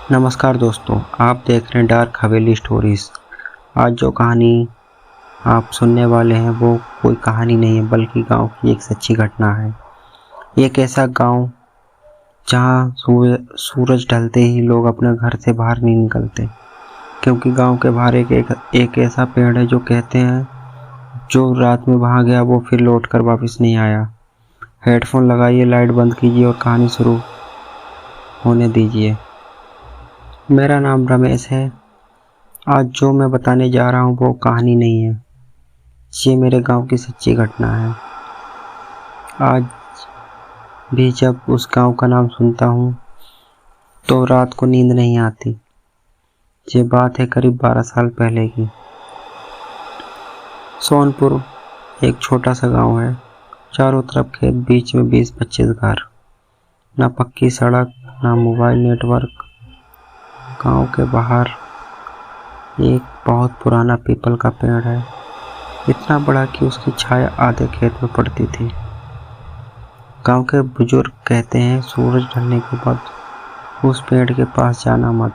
नमस्कार दोस्तों, आप देख रहे हैं डार्क हवेली स्टोरीज। आज जो कहानी आप सुनने वाले हैं वो कोई कहानी नहीं है बल्कि गांव की एक सच्ची घटना है। एक ऐसा गांव जहां सूरज ढलते ही लोग अपने घर से बाहर नहीं निकलते, क्योंकि गांव के बाहर एक ऐसा पेड़ है जो कहते हैं जो रात में वहां गया वो फिर लौट कर वापस नहीं आया। हेडफोन लगाइए, लाइट बंद कीजिए और कहानी शुरू होने दीजिए। मेरा नाम रमेश है। आज जो मैं बताने जा रहा हूँ वो कहानी नहीं है, ये मेरे गांव की सच्ची घटना है। आज भी जब उस गांव का नाम सुनता हूँ तो रात को नींद नहीं आती। ये बात है करीब 12 साल पहले की। सोनपुर एक छोटा सा गांव है, चारों तरफ खेत, बीच में 20-25 घर, ना पक्की सड़क ना मोबाइल नेटवर्क। गांव के बाहर एक बहुत पुराना पीपल का पेड़ है, इतना बड़ा कि उसकी छाया आधे खेत में पड़ती थी। गांव के बुजुर्ग कहते हैं सूरज ढलने के बाद उस पेड़ के पास जाना मत,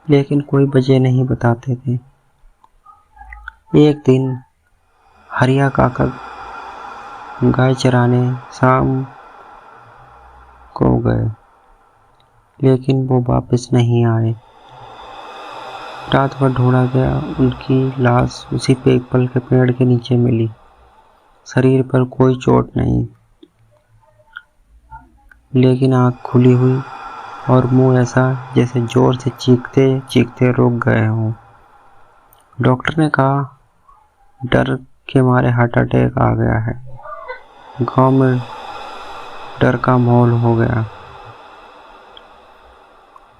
लेकिन कोई वजह नहीं बताते थे। एक दिन हरिया काका गाय चराने शाम को गए, लेकिन वो वापस नहीं आए। रात भर ढूंढा गया, उनकी लाश उसी पीपल के पेड़ के नीचे मिली। शरीर पर कोई चोट नहीं, लेकिन आंख खुली हुई और मुंह ऐसा जैसे जोर से चीखते चीखते रुक गए हों। डॉक्टर ने कहा डर के मारे हार्ट अटैक आ गया है। गांव में डर का माहौल हो गया।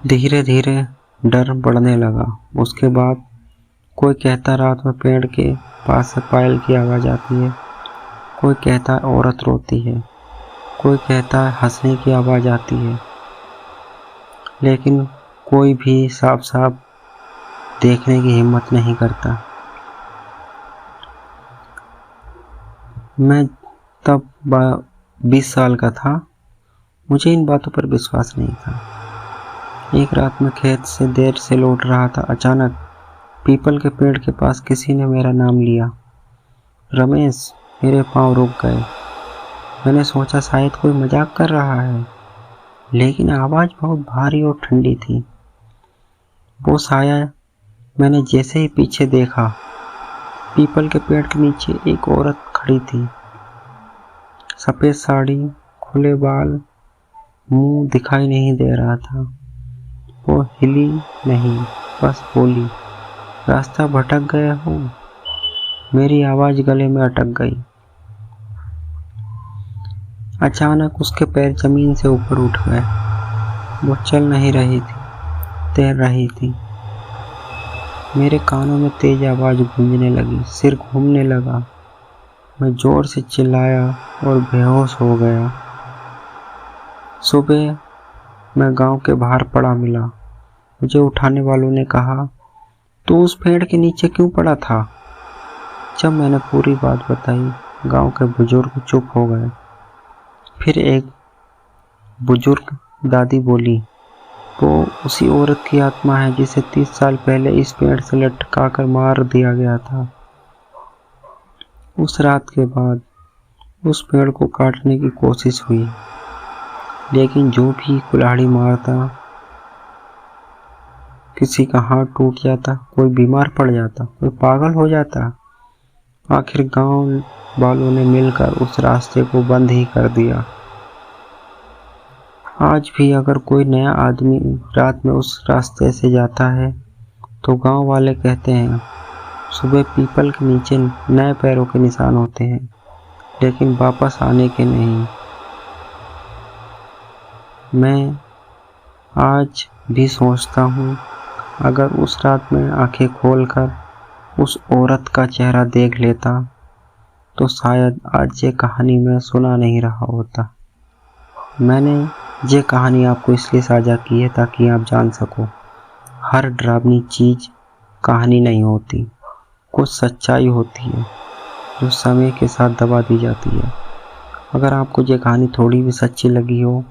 धीरे धीरे डर बढ़ने लगा। उसके बाद कोई कहता रात में पेड़ के पास से पायल की आवाज आती है, कोई कहता औरत रोती है, कोई कहता हंसने की आवाज आती है, लेकिन कोई भी साफ साफ देखने की हिम्मत नहीं करता। मैं तब 20 साल का था। मुझे इन बातों पर विश्वास नहीं था। एक रात में खेत से देर से लौट रहा था। अचानक पीपल के पेड़ के पास किसी ने मेरा नाम लिया, रमेश। मेरे पांव रुक गए। मैंने सोचा शायद कोई मजाक कर रहा है, लेकिन आवाज बहुत भारी और ठंडी थी। वो साया मैंने जैसे ही पीछे देखा, पीपल के पेड़ के नीचे एक औरत खड़ी थी। सफेद साड़ी, खुले बाल, मुंह दिखाई नहीं दे रहा था। वो हिली नहीं, बस बोली, रास्ता भटक गए हो। मेरी आवाज गले में अटक गई। अचानक उसके पैर जमीन से ऊपर उठ गए। वो चल नहीं रही थी, तैर रही थी। मेरे कानों में तेज आवाज गूंजने लगी, सिर घूमने लगा। मैं जोर से चिल्लाया और बेहोश हो गया। सुबह मैं गांव के बाहर पड़ा मिला। मुझे उठाने वालों ने कहा, तू उस पेड़ के नीचे क्यों पड़ा था? जब मैंने पूरी बात बताई, गांव के बुजुर्ग चुप हो गए। फिर एक बुजुर्ग दादी बोली, वो उसी औरत की आत्मा है जिसे 30 साल पहले इस पेड़ से लटका कर मार दिया गया था। उस रात के बाद उस पेड़ को काटने की कोशिश हुई, लेकिन जो भी कुल्हाड़ी मारता, किसी का हाथ टूट जाता, कोई बीमार पड़ जाता, कोई पागल हो जाता। आखिर गांव वालों ने मिलकर उस रास्ते को बंद ही कर दिया। आज भी अगर कोई नया आदमी रात में उस रास्ते से जाता है तो गांव वाले कहते हैं सुबह पीपल के नीचे नए पैरों के निशान होते हैं, लेकिन वापस आने के नहीं। मैं आज भी सोचता हूँ, अगर उस रात में आंखें खोलकर उस औरत का चेहरा देख लेता तो शायद आज ये कहानी मैं सुना नहीं रहा होता। मैंने ये कहानी आपको इसलिए साझा की है ताकि आप जान सको, हर डरावनी चीज कहानी नहीं होती, कुछ सच्चाई होती है जो समय के साथ दबा दी जाती है। अगर आपको ये कहानी थोड़ी भी सच्ची लगी हो,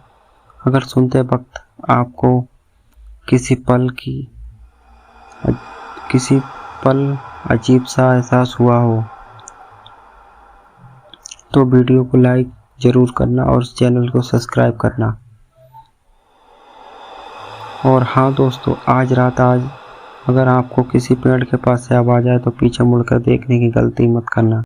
अगर सुनते वक्त आपको किसी पल अजीब सा एहसास हुआ हो तो वीडियो को लाइक जरूर करना और चैनल को सब्सक्राइब करना। और हाँ दोस्तों, आज अगर आपको किसी पेड़ के पास से आवाज आए तो पीछे मुड़कर देखने की गलती मत करना।